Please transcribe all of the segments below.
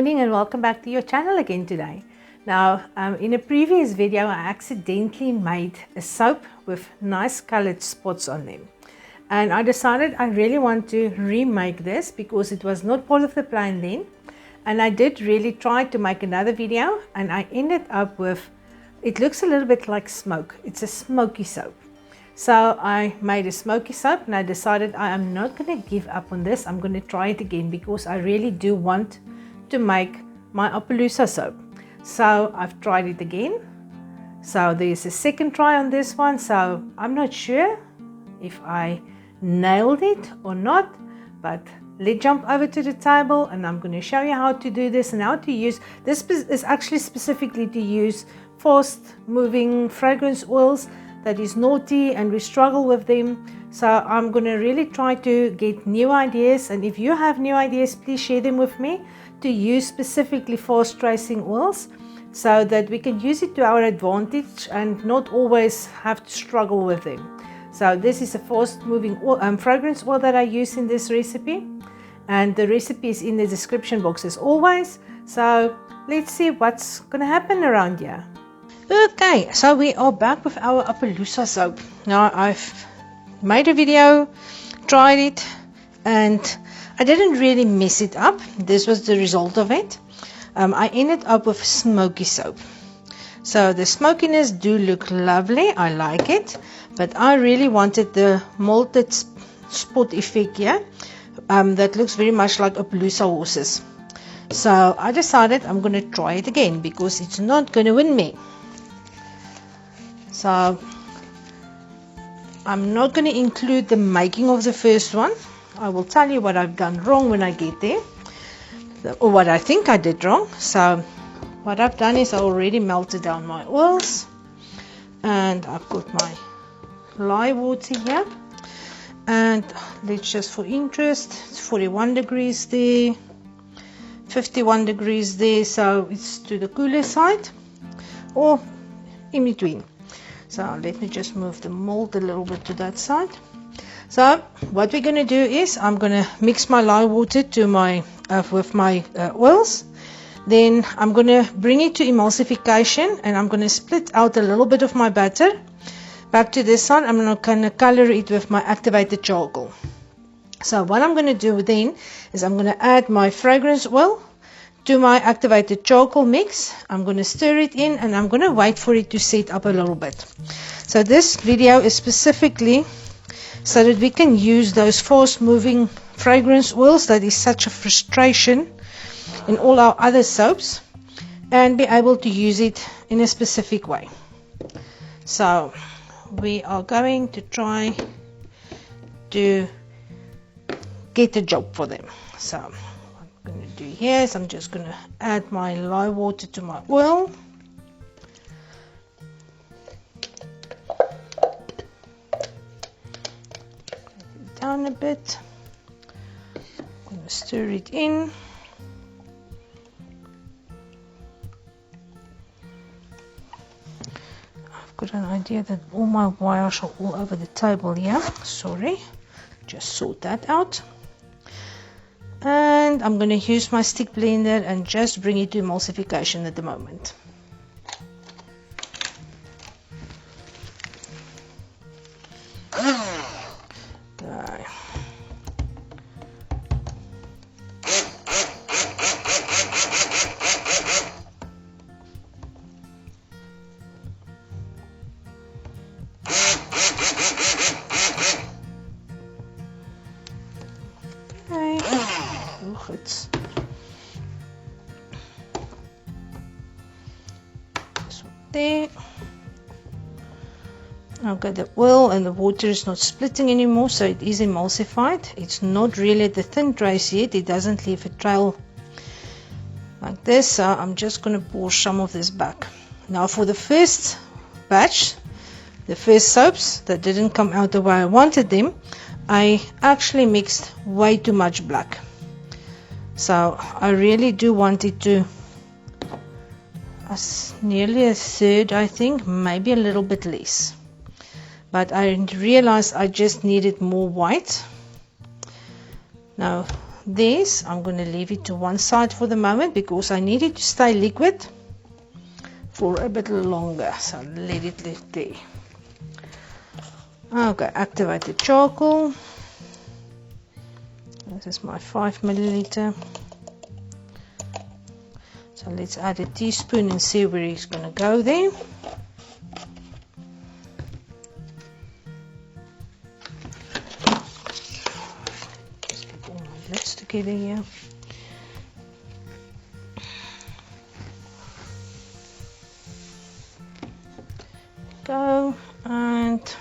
morning and welcome back to your channel again today. Now in a previous video I accidentally made a soap with nice colored spots on them, and I decided I really want to remake this because it was not part of the plan then, and I did really try to make another video and I ended up with, it looks a little bit like smoke. It's a smoky soap. So I made a smoky soap and I decided I am not going to give up on this. I'm going to try it again because I really do want to make my Appaloosa soap. So I've tried it again. So there's a second try on this one. So I'm not sure if I nailed it or not, but let's jump over to the table and I'm going to show you how to do this and how to use this. Is actually specifically to use fast moving fragrance oils that is naughty and we struggle with them. So I'm going to really try to get new ideas, and if you have new ideas, please share them with me, to use specifically fast tracing oils so that we can use it to our advantage and not always have to struggle with them. So this is a fast moving oil, fragrance oil that I use in this recipe, and the recipe is in the description box as always. So let's see what's going to happen around here. Okay, so we are back with our Appaloosa soap. Now I've made a video, tried it, and I didn't really mess it up. This was the result of it. I ended up with smoky soap. So the smokiness do look lovely, I like it, but I really wanted the molted spot effect here. That looks very much like Appaloosa horses. So I decided I'm going to try it again because it's not going to win me. So I'm not going to include the making of the first one. I will tell you what I've done wrong when I get there, or what I think I did wrong. So what I've done is I already melted down my oils, and I've got my lye water here, and let's just, for interest, it's 41 degrees there, 51 degrees there, so it's to the cooler side or in between. So let me just move the mold a little bit to that side. So what we're going to do is I'm going to mix my lye water to my with my oils. Then I'm going to bring it to emulsification, and I'm going to split out a little bit of my butter. Back to this side, I'm going to color it with my activated charcoal. So what I'm going to do then is I'm going to add my fragrance oil to my activated charcoal mix. I'm going to stir it in and I'm going to wait for it to set up a little bit. So this video is specifically so that we can use those fast moving fragrance oils that is such a frustration in all our other soaps, and be able to use it in a specific way. So we are going to try to get a job for them. So what I'm going to do here is I'm just going to add my lye water to my oil. Down a bit. I'm going to stir it in. I've got an idea that all my wires are all over the table here. Sorry, just sort that out. And I'm going to use my stick blender and just bring it to emulsification at the moment. It's there. Okay, the oil and the water is not splitting anymore, so it is emulsified. It's not really the thin trace yet, it doesn't leave a trail like this. So I'm just going to pour some of this back. Now for the first batch, the first soaps that didn't come out the way I wanted them, I actually mixed way too much black. So I really do want it to nearly a third, I think, maybe a little bit less. But I realized I just needed more white. Now this, I'm going to leave it to one side for the moment because I need it to stay liquid for a bit longer. So let it live there. Okay, activated charcoal. This is my 5 milliliter. So let's add a teaspoon and see where it's going to go there. Just get all my bits together here. Go, and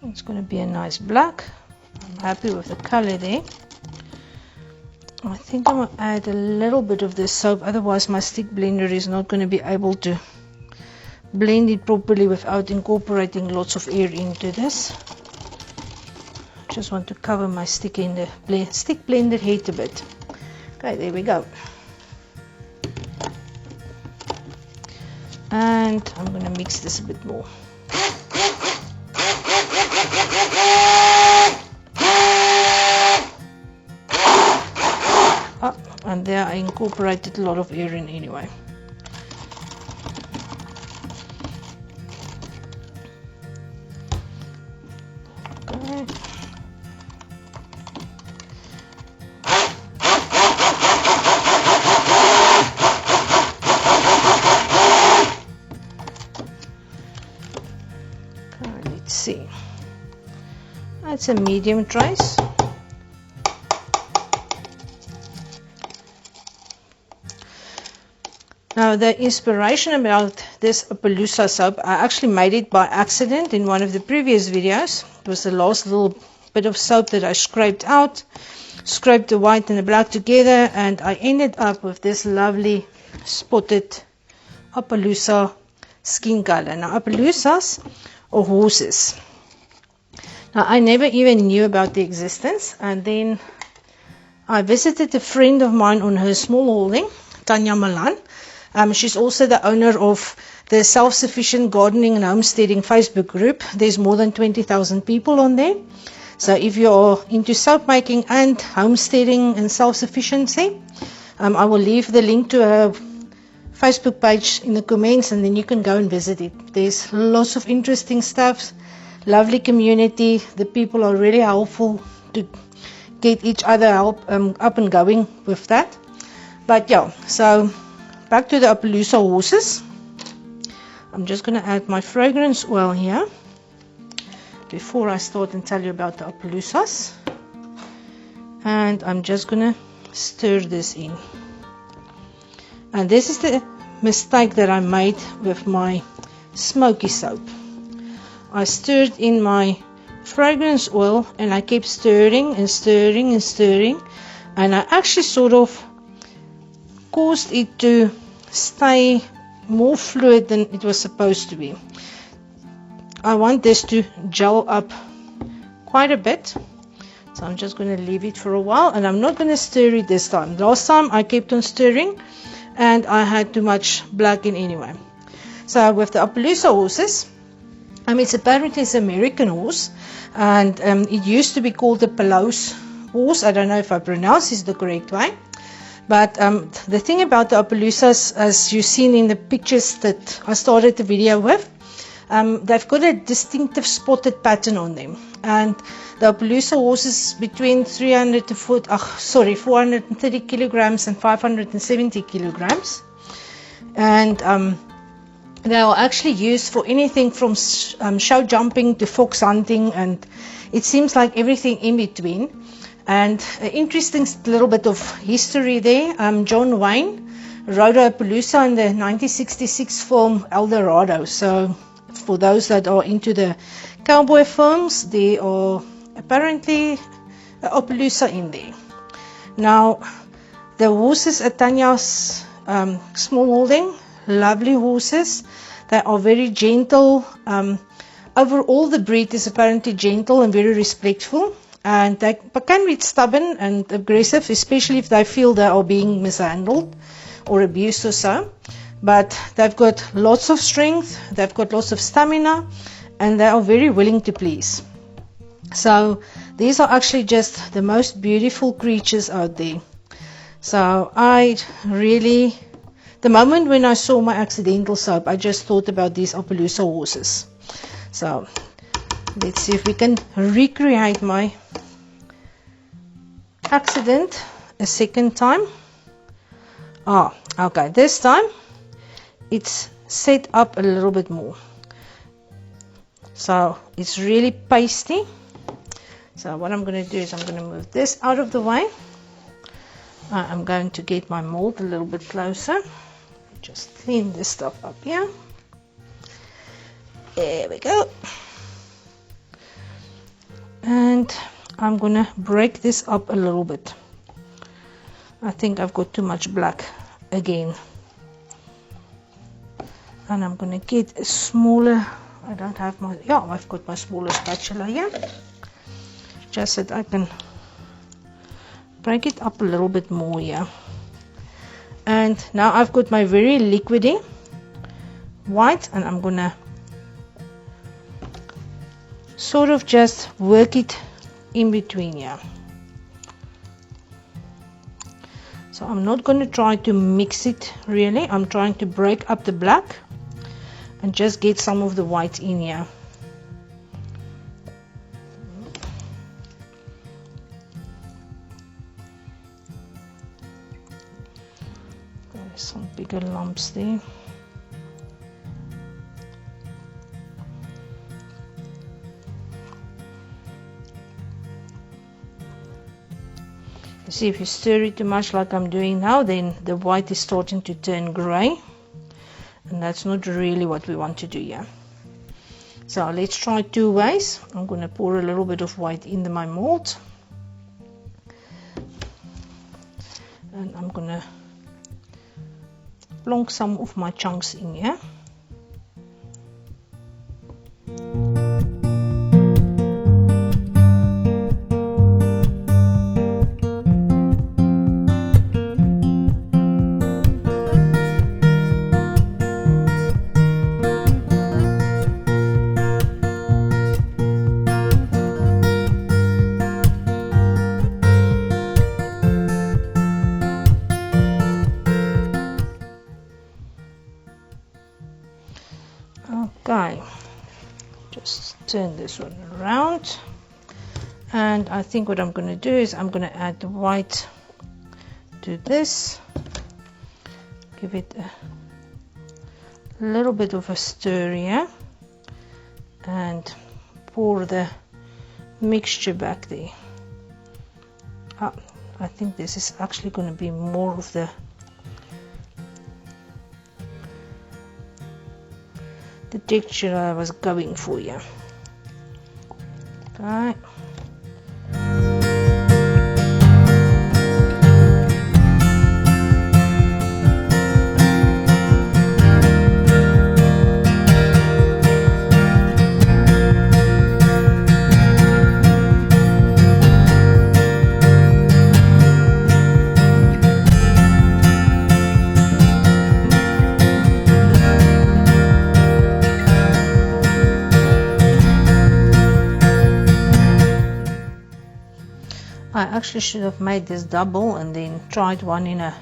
it's going to be a nice black. I'm happy with the color there. I think I'm going to add a little bit of this soap, otherwise my stick blender is not going to be able to blend it properly without incorporating lots of air into this. Just want to cover my stick blender head a bit. Okay, there we go. And I'm going to mix this a bit more. And there I incorporated a lot of air in anyway. Okay. Let's see. That's a medium trace. Now the inspiration about this Appaloosa soap, I actually made it by accident in one of the previous videos. It was the last little bit of soap that I scraped out, scraped the white and the black together, and I ended up with this lovely spotted Appaloosa skin color. Now Appaloosas are horses. Now I never even knew about the existence, and then I visited a friend of mine on her small holding, Tanya. She's also the owner of the Self-Sufficient Gardening and Homesteading Facebook group. There's more than 20,000 people on there. So if you're into soap making and homesteading and self-sufficiency, I will leave the link to her Facebook page in the comments, and then you can go and visit it. There's lots of interesting stuff, lovely community. The people are really helpful to get each other up and going with that. But yeah, so back to the Appaloosa horses. I'm just going to add my fragrance oil here before I start and tell you about the Appaloosas. And I'm just going to stir this in. And this is the mistake that I made with my smoky soap. I stirred in my fragrance oil and I kept stirring and stirring and stirring. And I actually sort of caused it to stay more fluid than it was supposed to be. I want this to gel up quite a bit, so I'm just going to leave it for a while, and I'm not going to stir it this time. Last time I kept on stirring and I had too much black in anyway. So with the Appaloosa horses, it's apparently an American horse, and it used to be called the Palos horse. I don't know if I pronounce this the correct way. But the thing about the Appaloosas, as you've seen in the pictures that I started the video with, they've got a distinctive spotted pattern on them. And the Appaloosa horses between 430 kilograms and 570 kilograms. And they are actually used for anything from show jumping to fox hunting, and it seems like everything in between. And an interesting little bit of history there. John Wayne rode a Appaloosa in the 1966 film El Dorado. So for those that are into the cowboy films, there are apparently an Appaloosa in there. Now, the horses at Tanya's small holding, lovely horses. They are very gentle. Overall, the breed is apparently gentle and very respectful. And they can be stubborn and aggressive, especially if they feel they are being mishandled or abused or so, but they've got lots of strength, they've got lots of stamina, and they are very willing to please. So these are actually just the most beautiful creatures out there. So I really, the moment when I saw my accidental soap, I just thought about these Appaloosa horses. So let's see if we can recreate my accident a second time. Okay, this time it's set up a little bit more, so it's really pasty. So what I'm going to do is I'm going to move this out of the way. I'm going to get my mold a little bit closer, just clean this stuff up here. There we go. And I'm going to break this up a little bit. I think I've got too much black again. And I'm going to get a smaller, I don't have my, yeah, I've got my smaller spatula here. Just so that I can break it up a little bit more here. And now I've got my very liquidy white, and I'm going to sort of just work it in between here. So I'm not going to try to mix it really, I'm trying to break up the black and just get some of the white in here. There's some bigger lumps there. You see, if you stir it too much like I'm doing now, then the white is starting to turn gray, and that's not really what we want to do here. So let's try two ways. I'm going to pour a little bit of white into my mold, and I'm going to plonk some of my chunks in here. Okay, just turn this one around, and I think what I'm going to do is I'm going to add the white to this, give it a little bit of a stir here, and pour the mixture back there. I think this is actually going to be more of the texture I was going for here. Okay. I actually should have made this double and then tried one in a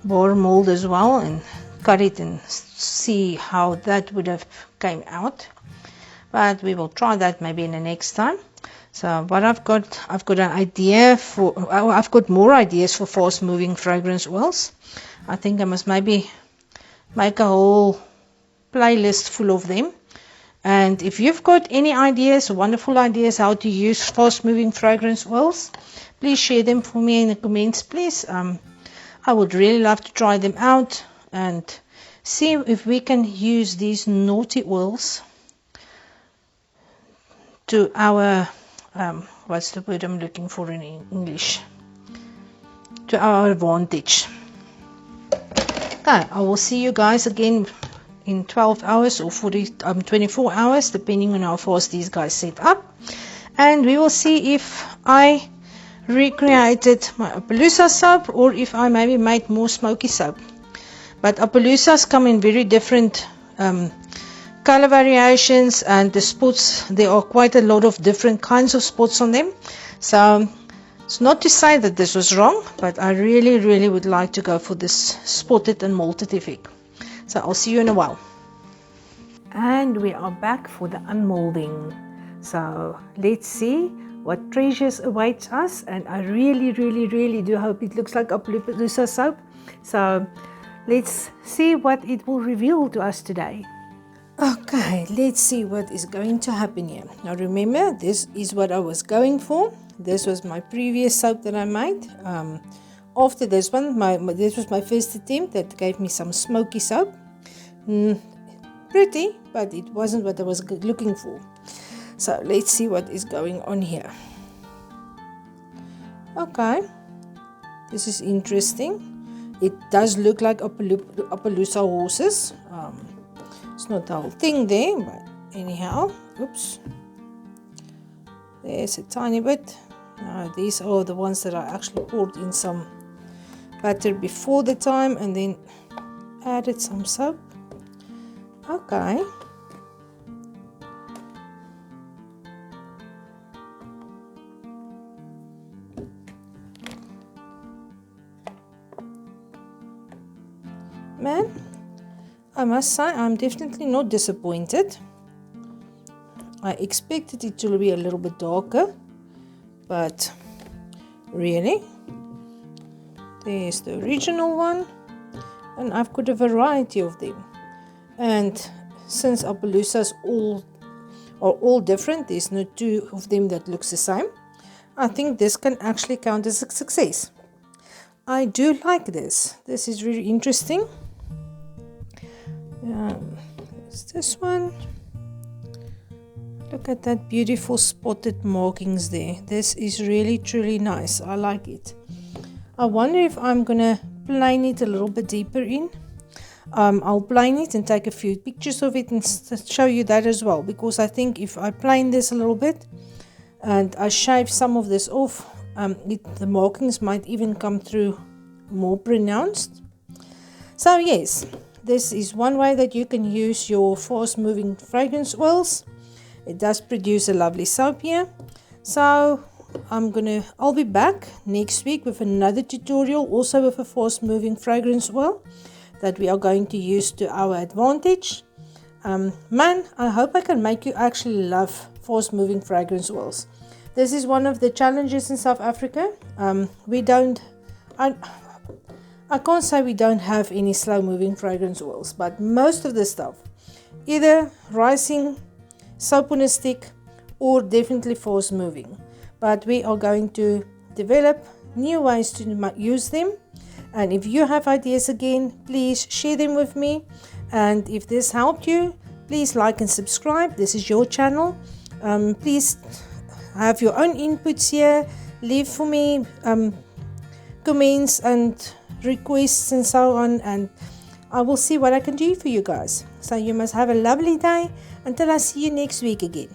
bar mold as well and cut it and see how that would have came out, but we will try that maybe in the next time. So what I've got an idea for, I've got more ideas for fast moving fragrance oils. I think I must maybe make a whole playlist full of them. And if you've got any ideas, wonderful ideas how to use fast moving fragrance oils, please share them for me in the comments, please. I would really love to try them out and see if we can use these naughty oils to our, what's the word I'm looking for in English, to our advantage. Okay, I will see you guys again in 12 hours or 24 hours, depending on how fast these guys set up, and we will see if I recreated my Appaloosa soap, or if I maybe made more smoky soap. But Appaloosas come in very different color variations, and the spots, there are quite a lot of different kinds of spots on them. So it's not to say that this was wrong, but I really would like to go for this spotted and molted effect. So I'll see you in a while. And we are back for the unmolding. So let's see what treasures awaits us, and I really do hope it looks like Appaloosa soap. So let's see what it will reveal to us today. Okay, let's see what is going to happen here. Now remember, this is what I was going for. This was my previous soap that I made. After this one, this was my first attempt that gave me some smoky soap. Pretty, but it wasn't what I was looking for. So let's see what is going on here. Okay, this is interesting. It does look like Appaloosa horses. It's not the whole thing there, but anyhow, oops, there's a tiny bit. These are the ones that I actually poured in some butter before the time and then added some soap. Okay. Man, I must say I'm definitely not disappointed. I expected it to be a little bit darker, but really, there's the original one, and I've got a variety of them. And since Appaloosas are all different, there's no two of them that looks the same, I think this can actually count as a success. I do like this. This is really interesting. There's this one. Look at that beautiful spotted markings there. This is really truly nice. I like it. I wonder if I'm gonna plane it a little bit deeper in. I'll plane it and take a few pictures of it and show you that as well, because I think if I plane this a little bit and I shave some of this off, the markings might even come through more pronounced. So yes, this is one way that you can use your fast moving fragrance oils. It does produce a lovely soap here. So I'll be back next week with another tutorial, also with a fast moving fragrance oil that we are going to use to our advantage. Man, I hope I can make you actually love fast moving fragrance oils. This is one of the challenges in South Africa. I can't say we don't have any slow moving fragrance oils, but most of the stuff, either rising, soap on a stick, or definitely fast moving. But we are going to develop new ways to use them. And if you have ideas again, please share them with me. And if this helped you, please like and subscribe. This is your channel. Please have your own inputs here. Leave for me comments and requests and so on, and I will see what I can do for you guys. So you must have a lovely day until I see you next week again.